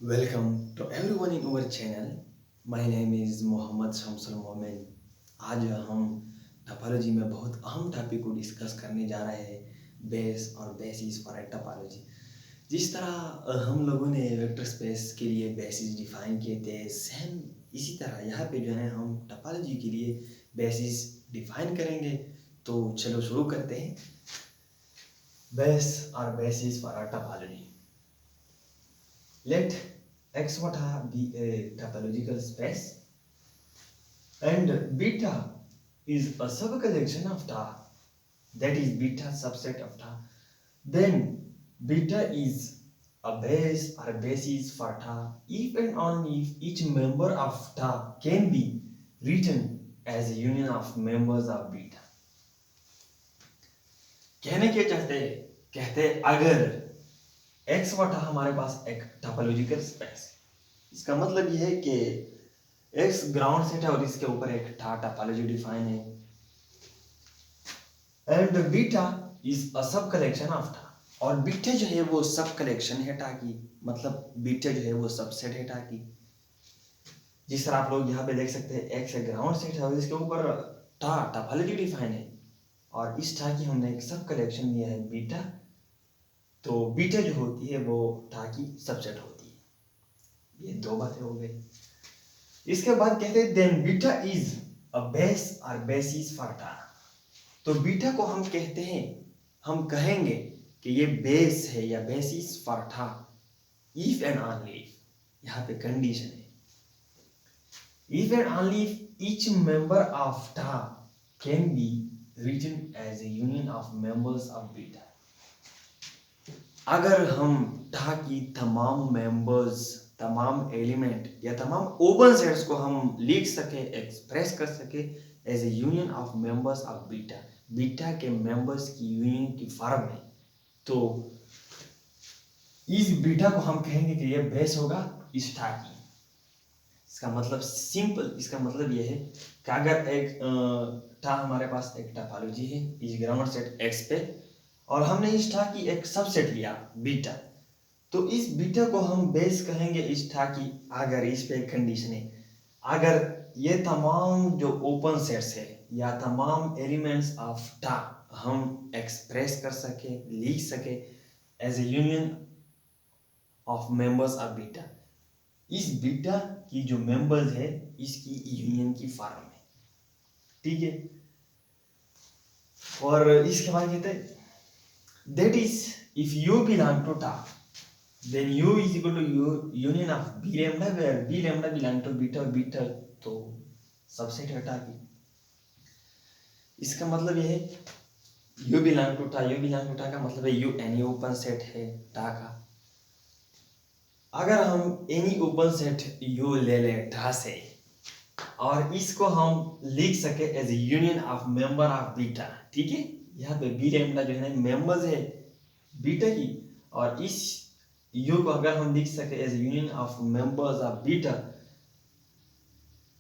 Welcome to everyone in our channel. My name is Mohammad Shamsul मोमिन। आज हम टोपोलॉजी में बहुत अहम टॉपिक को डिस्कस करने जा रहे हैं, बेस और बेसिस फॉर ए टोपोलॉजी। जिस तरह हम लोगों ने वेक्टर स्पेस के लिए बेसिस डिफाइन किए थे, सेम इसी तरह यहाँ पे जो है हम टोपोलॉजी के लिए बेसिस डिफाइन करेंगे। तो चलो शुरू करते हैं। बेस और basis for a topology. Let X vector be a topological space and beta is a subcollection of ta, that is beta subset of ta. Then beta is a base or basis for ta if and only if each member of ta can be written as a union of members of beta. कहने के कहते अगर x वटा हमारे पास एक topological space है, इसका मतलब यह है कि एक्स ग्राउंड सेट है और इसके ऊपर एक टोपोलॉजी डिफाइन है एंड बीटा इज अ सब कलेक्शन ऑफ टा, और बीटा जो है वो सब कलेक्शन है टा की, मतलब बीटा जो है वो सबसेट है टा की। जिस तरह आप लोग यहाँ पे देख सकते हैं, एक्स ग्राउंड सेट है और इसके ऊपर टोपोलॉजी डिफाइन है और इस टा की हमने एक सब कलेक्शन लिया है बीटा। तो बीटा जो होती है वो टा की सबसेट होती है। ये दो बातें हो गई। इसके बाद कहते हैं then beta is a base और बेसिस फॉर टा। तो बीटा को हम कहते हैं, हम कहेंगे कि ये बेस है या बेसिस फॉर टा इफ एंड ओनली, यहाँ पे कंडीशन है, if and only each member of टा can be written as a union of members of beta. अगर हम टा की तमाम मेंबर्स, तमाम एलिमेंट या तमाम ओपन सेट्स को हम लिख सके, एक्सप्रेस कर सके as a union of members of beta, beta के मेंबर्स की यूनियन की फॉर्म में, तो इस बीटा को हम कहेंगे कि यह बेस होगा इस टा की। इसका मतलब सिंपल, इसका मतलब यह है कि अगर एक टा हमारे पास एक टोपोलॉजी है इस ग्राउंड सेट एक्स पे और हमने इस टा की एक सबसेट लिया बीटा, तो इस बीटा को हम बेस कहेंगे इस टा की अगर इस पे एक कंडीशन है, अगर ये तमाम जो ओपन सेट्स है या तमाम एलिमेंट्स ऑफ टा हम एक्सप्रेस कर सके, लिख सके as a union of members of beta, इस बीटा की जो मेंबर्स है इसकी यूनियन की फॉर्म में, ठीक है। और इसके बाद कहते हैं that is if u belong to ta then u is equal to union of b lambda where b lambda belong to beta, beta तो सबसेट है टा की। इसका मतलब यह है u belong to ta, u belong to ta का मतलब है u एनी ओपन सेट है टा का। अगर हम एनी ओपन सेट u ले ले टा से और इसको हम लिख सके as a union of member of beta, ठीक है। यहाँ पे बी लैम्डा जो है मेंबर्स है बीटा की, और इस यू को अगर हम लिख सके as union of members of beta,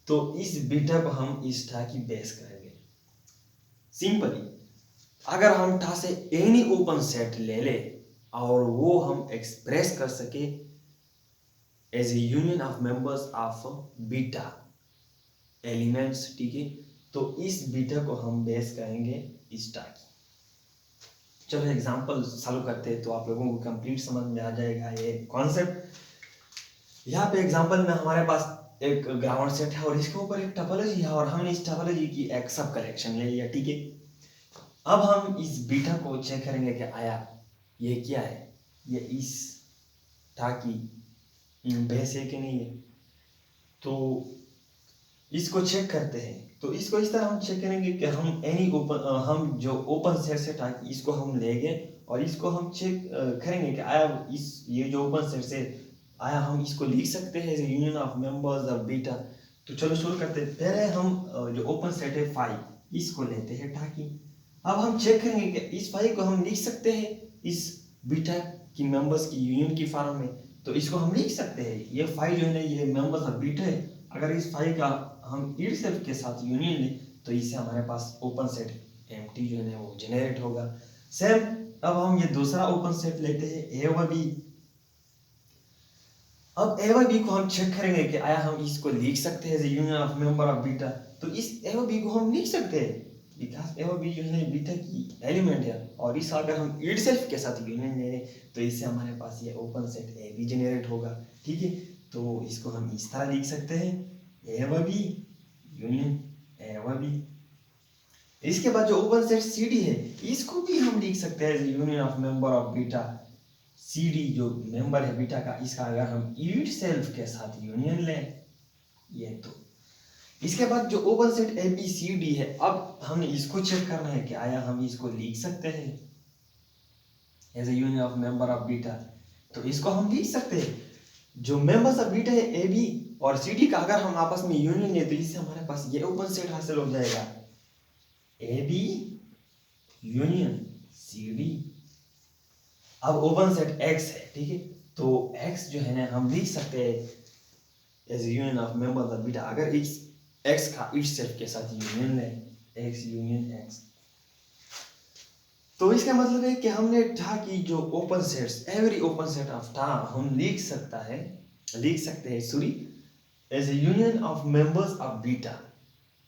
तो इस बीटा को हम इस टा की बेस करेंगे। सिंपली अगर हम टा से एनी ओपन सेट ले ले और वो हम एक्सप्रेस कर सके as a union of members of beta elements, ठीक है, तो इस बीटा को हम बेस करेंगे इस टा की। चलो एग्जांपल सॉल्व करते हैं तो आप लोगों को कंप्लीट समझ में आ जाएगा ये कॉन्सेप्ट। यहाँ पे एग्जांपल में हमारे पास एक ग्राउंड सेट है और इसके ऊपर एक टोपोलॉजी है और हमने इस टोपोलॉजी की एक सब कलेक्शन ले लिया, ठीक है। अब हम इस बीटा को चेक करेंगे कि आया ये क्या है, ये इस टा की बेस है कि नहीं है। तो इसको चेक करते हैं, तो इसको इस तरह हम चेक करेंगे कि हम एनी ओपन, हम जो ओपन सेट से टा इसको हम लेंगे और इसको हम चेक करेंगे कि आया इस ये जो ओपन सेट से आया हम इसको लिख सकते हैं as a union of members of beta. तो चलो शुरू करते हैं। पहले हम जो ओपन सेट है फाई, इसको लेते हैं टा की। अब हम चेक करेंगे कि इस फाई को हम लिख सकते हैं इस बीटा की मेंबर्स की यूनियन की फॉर्म में, तो इसको हम लिख सकते हैं। ये फाई जो है ना ये मेंबर्स ऑफ बीटा है, अगर इस फाई का हम इट सेल्फ के साथ यूनियन लें तो इससे हमारे पास ओपन सेट एम्प्टी जो है वो जनरेट होगा। सेम अब हम ये दूसरा ओपन सेट लेते हैं ए व बी। अब ए व बी को हम चेक करेंगे कि आया हम इसको लिख सकते हैं as union of member of beta. तो इस ए व बी को हम लिख सकते हैं बिकॉज ए व बी जो है बीटा की एलिमेंट है, और इस अगर हम इट सेल्फ के साथ यूनियन ले लें तो इससे हमारे पास ये open set a b generate होगा। ठीक है, तो इसको हम इस तरह लिख सकते हैं ए व बी यूनियन ए व बी। इसके बाद जो ओपन सेट सी डी है इसको भी हम लिख सकते हैं union of member of beta. C d जो मेंबर है बीटा का, इसका अगर हम इट सेल्फ के साथ यूनियन लें ये तो। इसके बाद जो open set a b c d है, अब हमें इसको चेक करना है कि आया हम इसको लिख सकते हैं as a union of member of beta. तो इसको हम लिख सकते हैं जो मेंबर्स ऑफ बीटा है ए बी और सी डी का अगर हम आपस में यूनियन ले तो इससे हमारे पास ये ओपन सेट हासिल हो जाएगा a b union c d. अब ओपन सेट एक्स है, ठीक है, तो एक्स जो है ना हम लिख सकते हैं as union of members of beta अगर इस एक्स का इट सेल्फ के साथ यूनियन लें एक्स यूनियन एक्स। तो इसका मतलब है कि हमने था कि जो open sets every open set of था हम लिख सकते हैं sorry as a union of members of beta.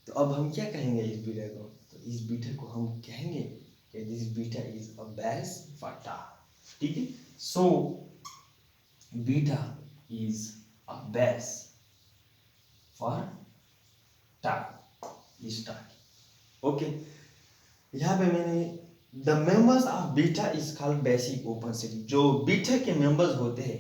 तो अब हम क्या कहेंगे इस बीटा को, तो इस बीटा को हम कहेंगे कि this beta is a base for टा। ठीक है, so beta is a base for टा इज टा। ओके, यहाँ पे मैंने the members of beta is called basic open set. जो बीटा के मेंबर्स होते हैं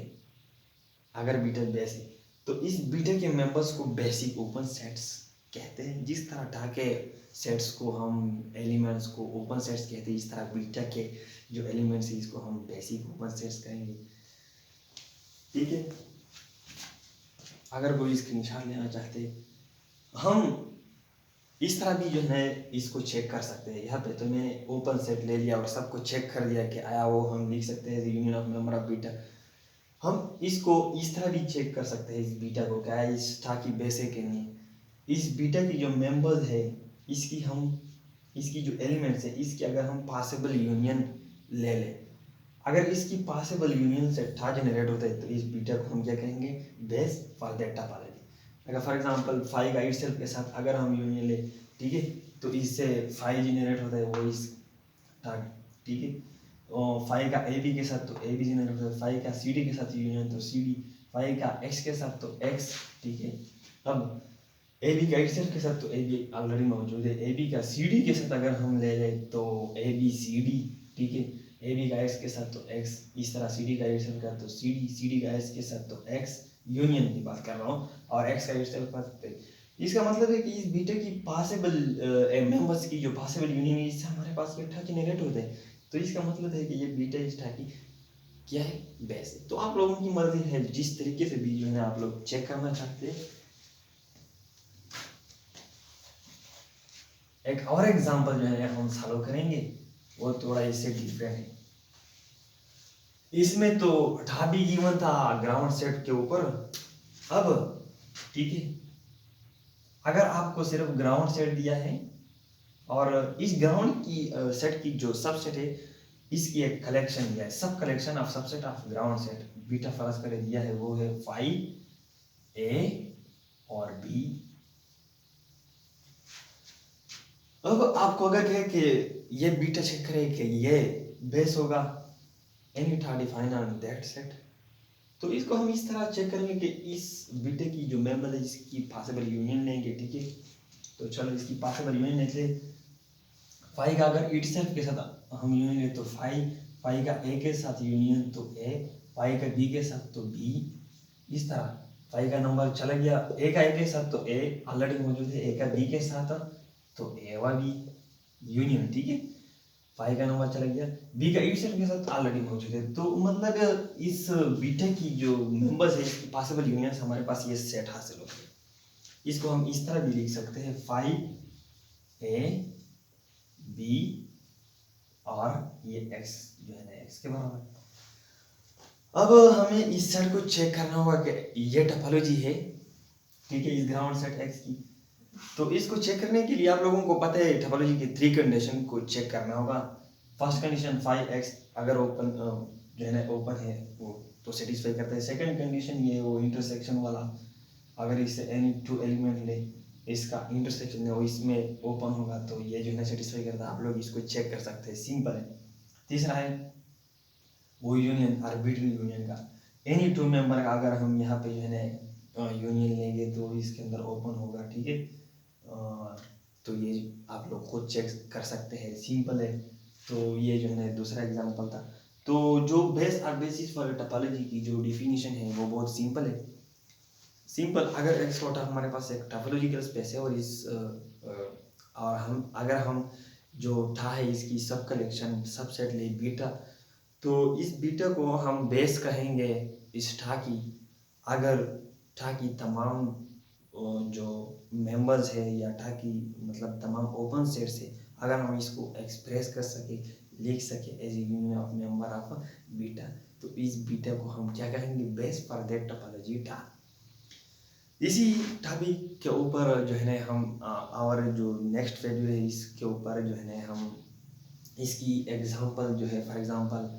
अगर बीटा बेसिक तो इस बीटा के मेंबर्स को बेसिक ओपन सेट्स कहते हैं। जिस तरह टा के सेट्स को हम एलिमेंट्स को ओपन सेट्स कहते हैं, इस तरह बीटा के जो एलिमेंट्स है इसको हम बेसिक ओपन सेट्स कहेंगे। ठीक है, अगर कोई स्क्रीनशॉट लेना चाहते हम इस तरह भी जो है इसको चेक कर सकते हैं। यहाँ पे तो मैंने ओपन सेट ले लिया और सबको चेक कर दिया कि आया वो हम लिख सकते हैं union of member of beta. हम इसको इस तरह भी चेक कर सकते हैं इस बीटा को क्या इस टा की बेस है कि नहीं। इस बीटा की जो मेंबर्स है इसकी जो एलिमेंट्स है इसकी अगर हम पॉसिबल यूनियन ले लें, अगर इसकी पॉसिबल यूनियन से टा जनरेट होता है तो इस बीटा को हम क्या कहेंगे बेस फॉर दैट टोपोलॉजी। अगर फॉर एग्जांपल फाइव का इट सेल्फ के साथ अगर हम यूनियन ले, ठीक है, तो इससे फाइव जनरेट होता है वो इस टा। ठीक है, और फाइव का ए बी के साथ तो ए बी जनरेट होता है, फाइव का सी डी के साथ यूनियन तो सी डी, फाइव का एक्स के साथ तो एक्स। ठीक है, अब ए बी का इट सेल्फ के साथ तो ए बी ऑलरेडी मौजूद है, ए बी का सी डी के साथ अगर हम ले लें तो ए बी सी डी। ठीक है, ए बी का एक्स के साथ तो एक्स, इस तरह सी डी का इट सेल्फ का तो सी डी का एक्स के साथ तो एक्स, यूनियन की बात कर रहा हूँ, और एक्स का इट सेल्फ का तो। इसका मतलब है कि इस बीटा की पॉसिबल मेंबर्स की जो पॉसिबल यूनियन है इससे हमारे पास ये टा जनरेट होते हैं। तो इसका मतलब है कि ये बीटा इस टा की क्या है बेस है। तो आप लोगों की मर्जी है जिस तरीके से भी जो है आप लोग चेक करना चाहते हैं। एक और एग्जांपल जो है हम सॉल्व करेंगे वो थोड़ा इससे डिफरेंट है। इसमें तो टा भी गिवन था ग्राउंड सेट के ऊपर। अब ठीक है, अगर आपको सिर्फ ग्राउंड सेट दिया है और इस ग्राउंड की सेट की जो सबसेट है इसकी एक कलेक्शन दिया है, सब collection of subset of ground set beta फर्ज कर दिया है, वो है फाइव ए और बी। अब आपको अगर कहे कि ये बीटा चेक करे कि ये बेस होगा एनी टा डिफाइन ऑन दैट सेट, तो इसको हम इस तरह चेक करेंगे कि इस बीटे की जो मेंबर है इसकी पॉसिबल यूनियन लेंगे। ठीक है, तो चलो इसकी पॉसिबल यूनियन लेते। फाइव का अगर इट सेल्फ के साथ हम यूनियन ले तो फाइव का ए के साथ यूनियन तो ए, फाइव का बी के साथ तो बी। इस तरह फाइव का नंबर चला गया ए का ए के साथ तो ए ऑलरेडी मौजूद है, ए का बी के साथ तो ए व बी यूनियन। ठीक है, फाइव का नंबर चला गया बी का इट सेल्फ के साथ ऑलरेडी मौजूद है। तो मतलब इस बीटा की जो मेंबर्स है इसकी पॉसिबल यूनियन हमारे पास ये सेट हासिल हो गया। इसको हम इस तरह भी लिख सकते हैं फाइव ए बी और ये एक्स जो है ना एक्स के बराबर। अब हमें इस सेट को चेक करना होगा कि ये टोपोलॉजी है, ठीक है, इस ग्राउंड सेट एक्स की। तो इसको चेक करने के लिए आप लोगों को पता है टोपोलॉजी की थ्री कंडीशन को चेक करना होगा। फर्स्ट कंडीशन 5x अगर ओपन जो है ना ओपन है वो तो सेटिस्फाई करता है। सेकंड कंडीशन ये वो इंटरसेक्शन वाला, अगर इससे एनी टू एलिमेंट ले, इसका इंटरसेक्शन है वो इसमें ओपन होगा तो ये जो है ना सेटिस्फाई करता है। आप लोग इसको चेक कर सकते हैं, सिंपल है। तीसरा है वो यूनियन, आर्बिट्ररी यूनियन का। एनी टू मेंबर का अगर हम यहाँ पे जो है ना यूनियन लेंगे तो इसके अंदर ओपन होगा, ठीक है। तो ये आप लोग खुद चेक कर सकते हैं, सिंपल है। तो ये जो है ना दूसरा एग्जांपल था। तो जो बेस और बेसिस फॉर टोपोलॉजी की जो डिफिनीशन है वो बहुत सिंपल है। सिंपल, अगर एक्स कोटा हमारे पास एक टोपोलॉजिकल स्पेस है और और हम जो था है इसकी सब कलेक्शन सबसेट ले बीटा, तो इस बीटा को हम बेस कहेंगे इस ठा की। अगर ठा की तमाम जो मेंबर्स है या ठा की मतलब तमाम ओपन सेट से अगर हम इसको एक्सप्रेस कर सके, लिख सके as a union of member of beta, तो इस बीटा को हम क्या कहेंगे, बेस फॉर दैट टोपोलॉजी ठा। इसी टॉपिक के ऊपर जो है ना हम और जो नेक्स्ट वीडियो है इसके ऊपर जो है ना हम इसकी एग्जांपल जो है, for example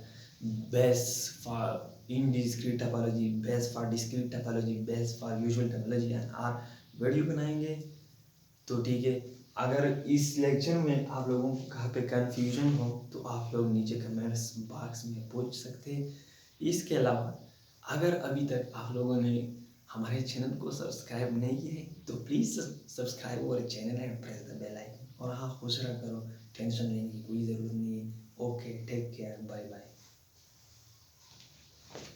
base for indiscrete topology, base for discrete topology, base for usual topology and our video बनाएंगे। तो ठीक है, अगर इस लेक्चर में आप लोगों को कहाँ पे कंफ्यूजन हो तो आप लोग नीचे कमेंट्स बॉक्स में पूछ सकते हैं। इसके अलावा अगर अभी तक आप लोगों ने हमारे चैनल को सब्सक्राइब नहीं किया है तो please subscribe our channel and press the bell icon. और हाँ, खुश रहा करो, टेंशन लेने की कोई ज़रूरत नहीं है। Okay, take care, bye bye.